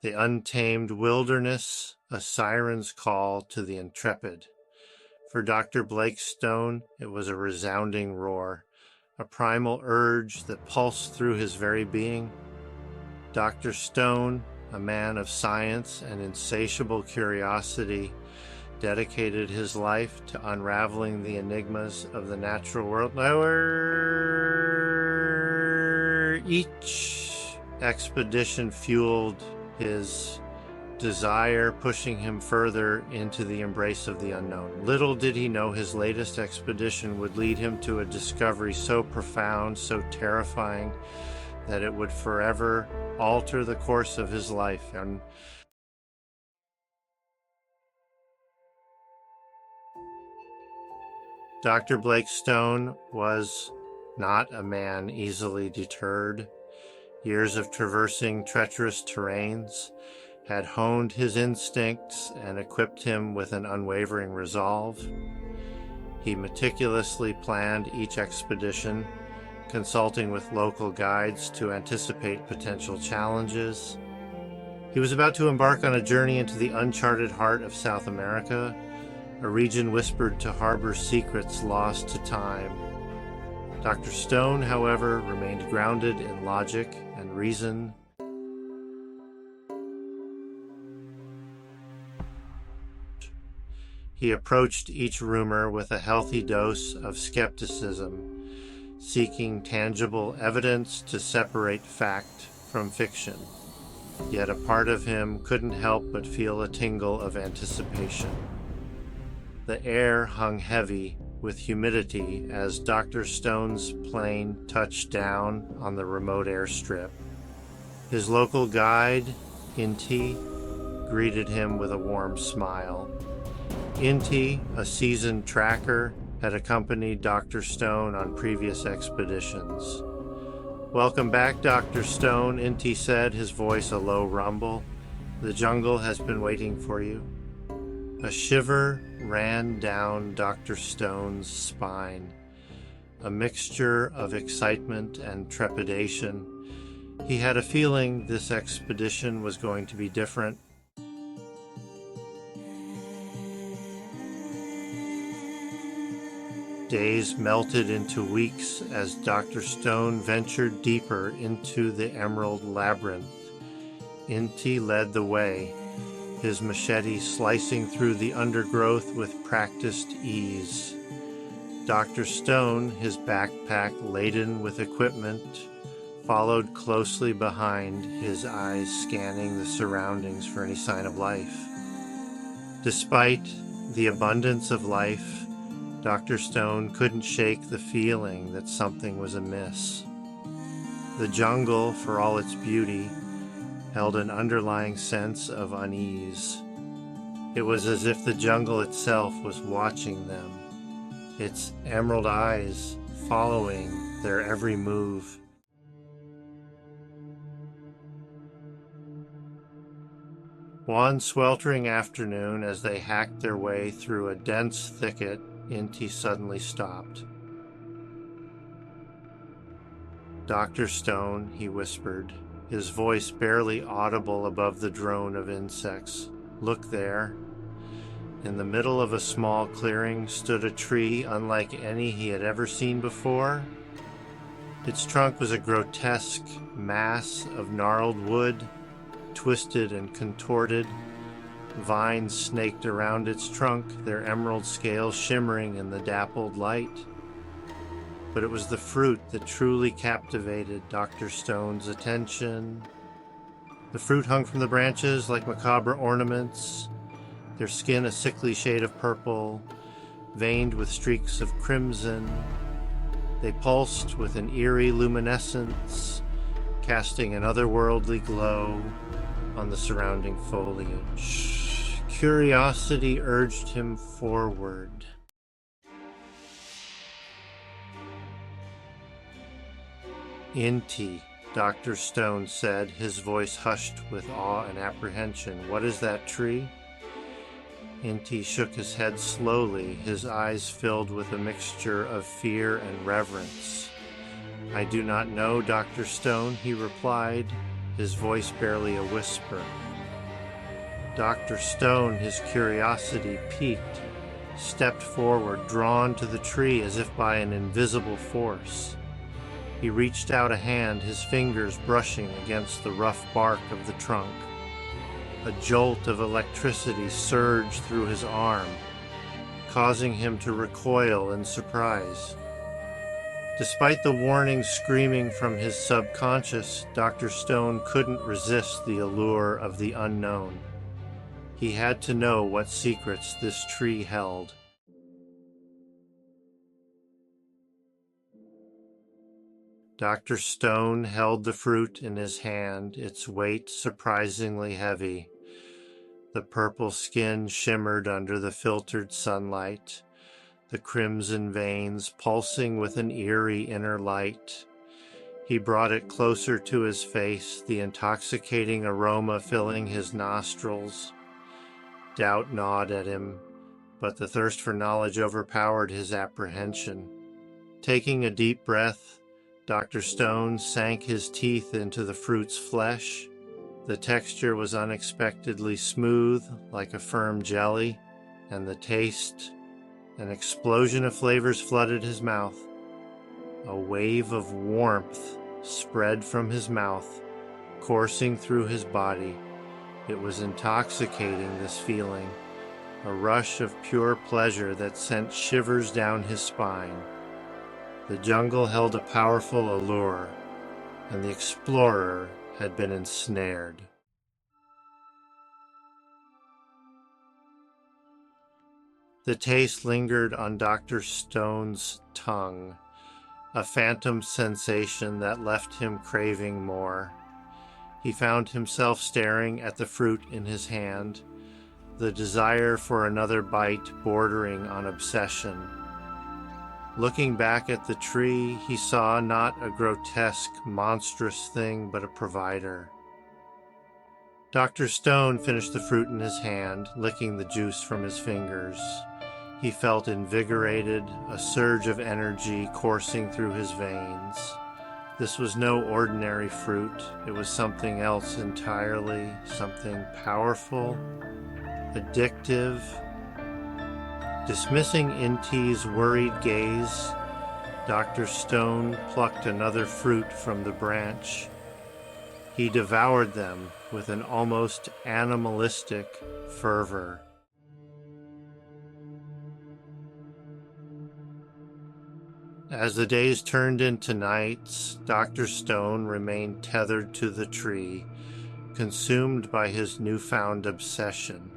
The untamed wilderness, a siren's call to the intrepid. For Dr. Blackstone, it was a resounding roar, a primal urge that pulsed through his very being. Dr. Stone, a man of science and insatiable curiosity, dedicated his life to unraveling the enigmas of the natural world. Each expedition fueled his desire, pushing him further into the embrace of the unknown. Little did he know his latest expedition would lead him to a discovery so profound, so terrifying, that it would forever alter the course of his life. And Dr. Blackstone was not a man easily deterred. Years of traversing treacherous terrains had honed his instincts and equipped him with an unwavering resolve. He meticulously planned each expedition, consulting with local guides to anticipate potential challenges. He was about to embark on a journey into the uncharted heart of South America, a region whispered to harbor secrets lost to time. Dr. Stone, however, remained grounded in logic and reason. He approached each rumor with a healthy dose of skepticism, seeking tangible evidence to separate fact from fiction. Yet a part of him couldn't help but feel a tingle of anticipation. The air hung heavy with humidity as Dr. Stone's plane touched down on the remote airstrip. His local guide, Inti, greeted him with a warm smile. Inti, a seasoned tracker, had accompanied Dr. Stone on previous expeditions. "Welcome back, Dr. Stone," Inti said, his voice a low rumble. "The jungle has been waiting for you." A shiver ran down Dr. Stone's spine, a mixture of excitement and trepidation. He had a feeling this expedition was going to be different. Days melted into weeks as Dr. Stone ventured deeper into the Emerald Labyrinth. Inti led the way, his machete slicing through the undergrowth with practiced ease. Dr. Stone, his backpack laden with equipment, followed closely behind, his eyes scanning the surroundings for any sign of life. Despite the abundance of life, Dr. Stone couldn't shake the feeling that something was amiss. The jungle, for all its beauty, held an underlying sense of unease. It was as if the jungle itself was watching them, its emerald eyes following their every move. One sweltering afternoon, as they hacked their way through a dense thicket, Inti suddenly stopped. "Dr. Stone," he whispered, his voice barely audible above the drone of insects. "Look there." In the middle of a small clearing stood a tree unlike any he had ever seen before. Its trunk was a grotesque mass of gnarled wood, twisted and contorted. Vines snaked around its trunk, their emerald scales shimmering in the dappled light. But it was the fruit that truly captivated Dr. Stone's attention. The fruit hung from the branches like macabre ornaments, their skin a sickly shade of purple, veined with streaks of crimson. They pulsed with an eerie luminescence, casting an otherworldly glow on the surrounding foliage. Curiosity urged him forward. "Inti," Dr. Stone said, his voice hushed with awe and apprehension. "What is that tree?" Inti shook his head slowly, his eyes filled with a mixture of fear and reverence. "I do not know, Dr. Stone," he replied, his voice barely a whisper. Dr. Stone, his curiosity piqued, stepped forward, drawn to the tree as if by an invisible force. He reached out a hand, his fingers brushing against the rough bark of the trunk. A jolt of electricity surged through his arm, causing him to recoil in surprise. Despite the warning screaming from his subconscious, Dr. Stone couldn't resist the allure of the unknown. He had to know what secrets this tree held. Dr. Stone held the fruit in his hand, its weight surprisingly heavy. The purple skin shimmered under the filtered sunlight, the crimson veins pulsing with an eerie inner light. He brought it closer to his face, the intoxicating aroma filling his nostrils. Doubt gnawed at him, but the thirst for knowledge overpowered his apprehension. Taking a deep breath, Dr. Stone sank his teeth into the fruit's flesh. The texture was unexpectedly smooth, like a firm jelly, and the taste, an explosion of flavors flooded his mouth. A wave of warmth spread from his mouth, coursing through his body. It was intoxicating, this feeling, a rush of pure pleasure that sent shivers down his spine. The jungle held a powerful allure, and the explorer had been ensnared. The taste lingered on Dr. Stone's tongue, a phantom sensation that left him craving more. He found himself staring at the fruit in his hand, the desire for another bite bordering on obsession. Looking back at the tree, he saw not a grotesque, monstrous thing, but a provider. Dr. Stone finished the fruit in his hand, licking the juice from his fingers. He felt invigorated, a surge of energy coursing through his veins. This was no ordinary fruit. It was something else entirely, something powerful, addictive. Dismissing Inti's worried gaze, Dr. Stone plucked another fruit from the branch. He devoured them with an almost animalistic fervor. As the days turned into nights, Dr. Stone remained tethered to the tree, consumed by his newfound obsession.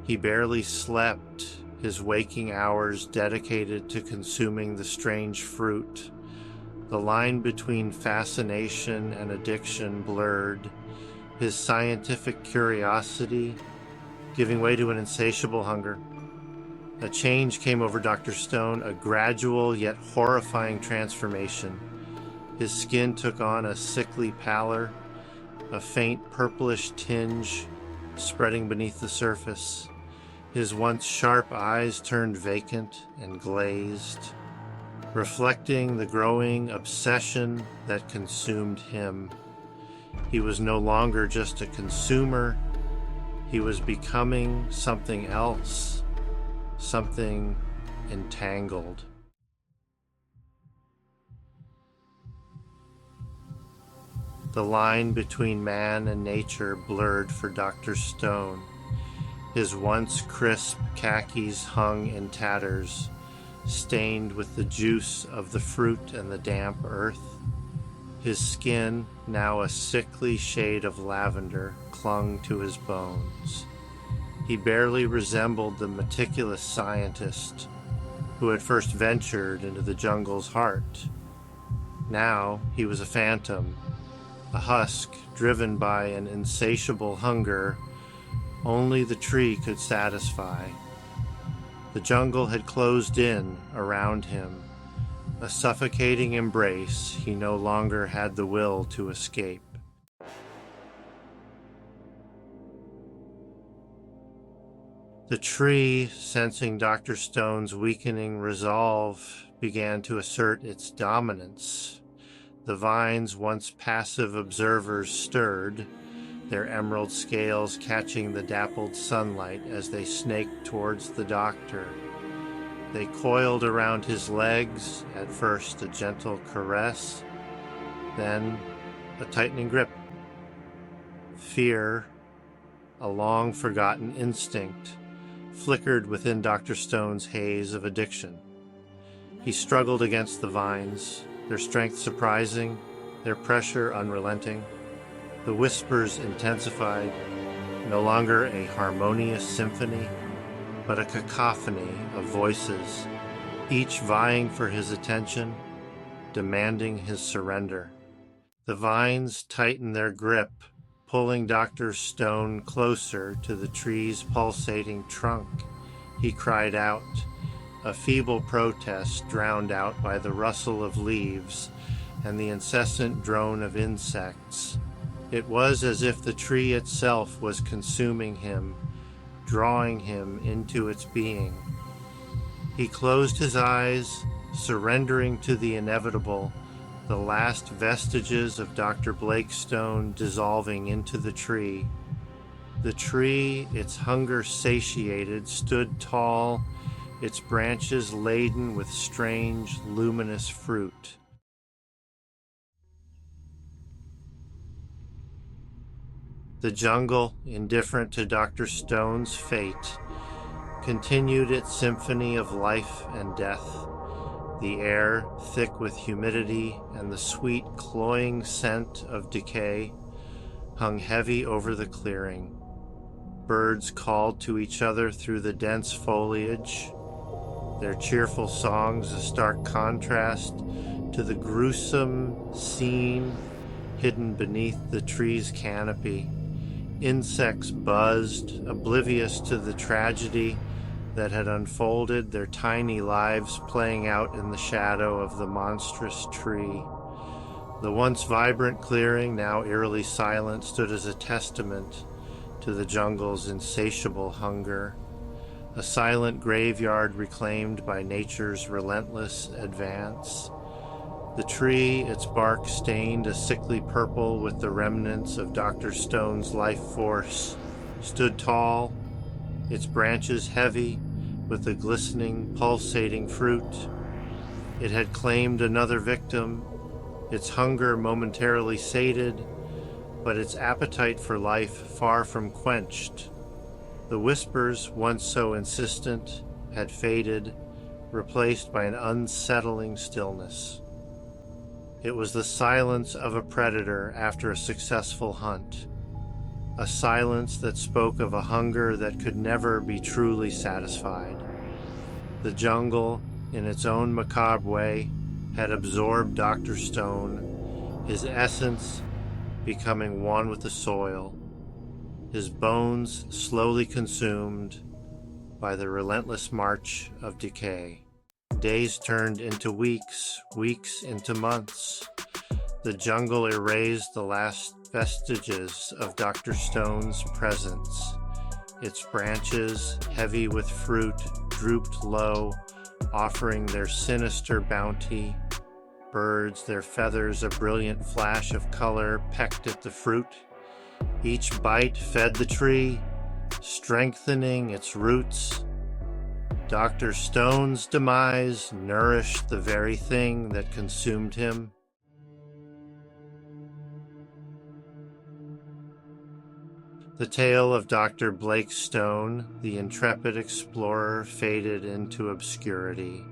He barely slept, his waking hours dedicated to consuming the strange fruit. The line between fascination and addiction blurred, his scientific curiosity giving way to an insatiable hunger. A change came over Dr. Stone, a gradual yet horrifying transformation. His skin took on a sickly pallor, a faint purplish tinge spreading beneath the surface. His once sharp eyes turned vacant and glazed, reflecting the growing obsession that consumed him. He was no longer just a consumer. He was becoming something else, something entangled. The line between man and nature blurred for Dr. Stone. His once crisp khakis hung in tatters, stained with the juice of the fruit and the damp earth. His skin, now a sickly shade of lavender, clung to his bones. He barely resembled the meticulous scientist who had first ventured into the jungle's heart. Now he was a phantom, a husk driven by an insatiable hunger only the tree could satisfy. The jungle had closed in around him, a suffocating embrace he no longer had the will to escape. The tree, sensing Dr. Stone's weakening resolve, began to assert its dominance. The vines, once passive observers, stirred, their emerald scales catching the dappled sunlight as they snaked towards the doctor. They coiled around his legs, at first a gentle caress, then a tightening grip. Fear, a long-forgotten instinct, flickered within Dr. Stone's haze of addiction. He struggled against the vines, their strength surprising, their pressure unrelenting. The whispers intensified, no longer a harmonious symphony, but a cacophony of voices, each vying for his attention, demanding his surrender. The vines tightened their grip, pulling Dr. Stone closer to the tree's pulsating trunk. He cried out, a feeble protest drowned out by the rustle of leaves and the incessant drone of insects. It was as if the tree itself was consuming him, drawing him into its being. He closed his eyes, surrendering to the inevitable, the last vestiges of Dr. Blackstone dissolving into the tree. The tree, its hunger satiated, stood tall, its branches laden with strange, luminous fruit. The jungle, indifferent to Dr. Stone's fate, continued its symphony of life and death. The air, thick with humidity and the sweet, cloying scent of decay, hung heavy over the clearing. Birds called to each other through the dense foliage, their cheerful songs a stark contrast to the gruesome scene hidden beneath the tree's canopy. Insects buzzed, oblivious to the tragedy that had unfolded, their tiny lives playing out in the shadow of the monstrous tree. The once vibrant clearing, now eerily silent, stood as a testament to the jungle's insatiable hunger, a silent graveyard reclaimed by nature's relentless advance. The tree, its bark stained a sickly purple with the remnants of Dr. Stone's life force, stood tall, its branches heavy with the glistening, pulsating fruit. It had claimed another victim, its hunger momentarily sated, but its appetite for life far from quenched. The whispers, once so insistent, had faded, replaced by an unsettling stillness. It was the silence of a predator after a successful hunt, a silence that spoke of a hunger that could never be truly satisfied. The jungle, in its own macabre way, had absorbed Dr. Stone, his essence becoming one with the soil, his bones slowly consumed by the relentless march of decay. Days turned into weeks, weeks into months. The jungle erased the last vestiges of Dr. Stone's presence. Its branches, heavy with fruit, drooped low, offering their sinister bounty. Birds, their feathers a brilliant flash of color, pecked at the fruit. Each bite fed the tree, strengthening its roots. Dr. Stone's demise nourished the very thing that consumed him. The tale of Dr. Blackstone, the intrepid explorer, faded into obscurity,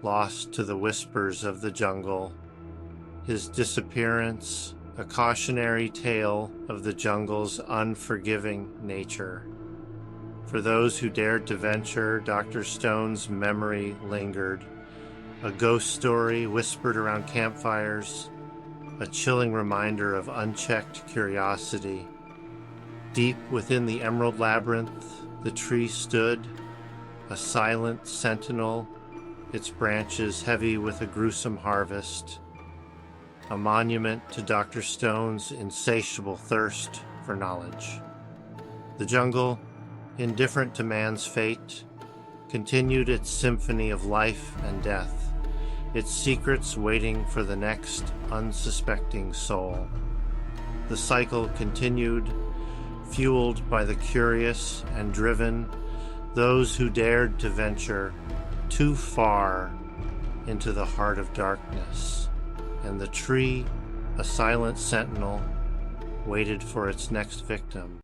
lost to the whispers of the jungle. His disappearance, a cautionary tale of the jungle's unforgiving nature. For those who dared to venture, Dr. Stone's memory lingered, a ghost story whispered around campfires, a chilling reminder of unchecked curiosity. Deep within the emerald labyrinth, the tree stood, a silent sentinel, its branches heavy with a gruesome harvest, a monument to Dr. Stone's insatiable thirst for knowledge. The jungle, indifferent to man's fate, continued its symphony of life and death, its secrets waiting for the next unsuspecting soul. The cycle continued, fueled by the curious and driven, those who dared to venture too far into the heart of darkness. And the tree, a silent sentinel, waited for its next victim.